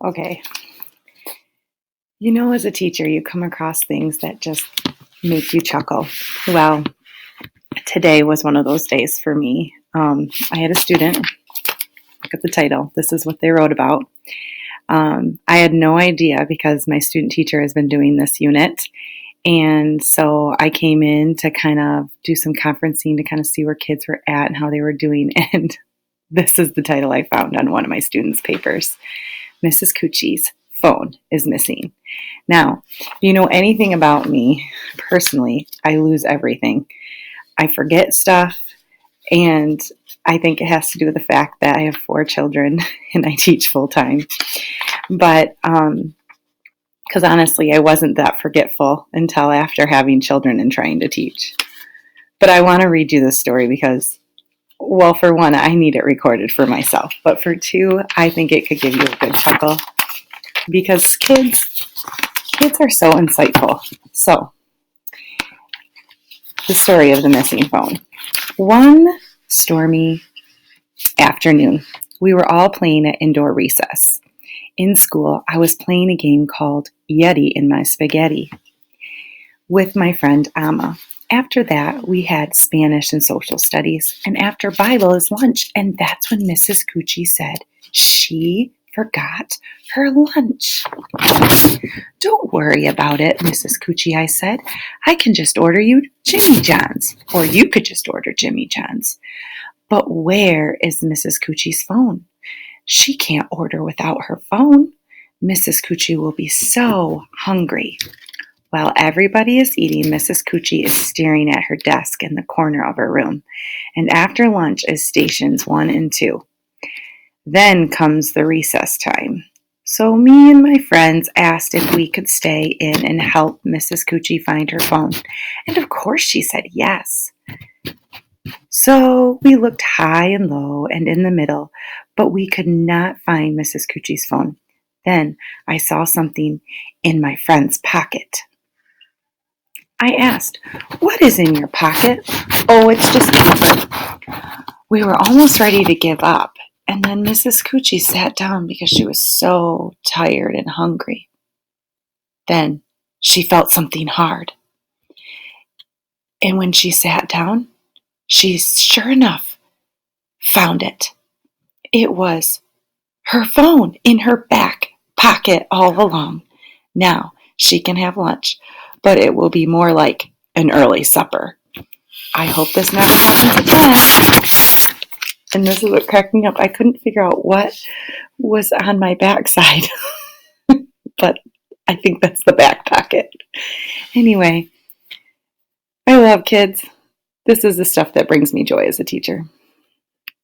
Okay. As a teacher, you come across things that just make you chuckle. Well, today was one of those days for me. I had a student, look at the title, this is what they wrote about. I had no idea because my student teacher has been doing this unit. And so I came in to kind of do some conferencing to kind of see where kids were at and how they were doing. And this is the title I found on one of my students' papers. Mrs. Cucci's phone is missing. Now, if you know anything about me personally, I lose everything. I forget stuff, and I think it has to do with the fact that I have 4 children and I teach full time. But because honestly, I wasn't that forgetful until after having children and trying to teach. But I want to read you this story because, well, for one, I need it recorded for myself. But for 2, I think it could give you a good chuckle because kids are so insightful. So, the story of the missing phone. One stormy afternoon, we were all playing at indoor recess. In school, I was playing a game called Yeti in My Spaghetti with my friend Amma. After that, we had Spanish and social studies, and after Bible is lunch, and that's when Mrs. Cucci said she forgot her lunch. Don't worry about it, Mrs. Cucci, I said. I can just order you Jimmy John's, or you could just order Jimmy John's. But where is Mrs. Cucci's phone? She can't order without her phone. Mrs. Cucci will be so hungry. While everybody is eating, Mrs. Cucci is staring at her desk in the corner of her room. And after lunch is stations 1 and 2. Then comes the recess time. So me and my friends asked if we could stay in and help Mrs. Cucci find her phone. And of course she said yes. So we looked high and low and in the middle, but we could not find Mrs. Cucci's phone. Then I saw something in my friend's pocket. I asked, "What is in your pocket?" "Oh, it's just paper." We were almost ready to give up, and then Mrs. Cucci sat down because she was so tired and hungry. Then she felt something hard. And when she sat down, she sure enough found it. It was her phone in her back pocket all along. Now she can have lunch, but it will be more like an early supper. I hope this never happens again. And this is what cracked me up. I couldn't figure out what was on my backside, but I think that's the back pocket. Anyway, I love kids. This is the stuff that brings me joy as a teacher.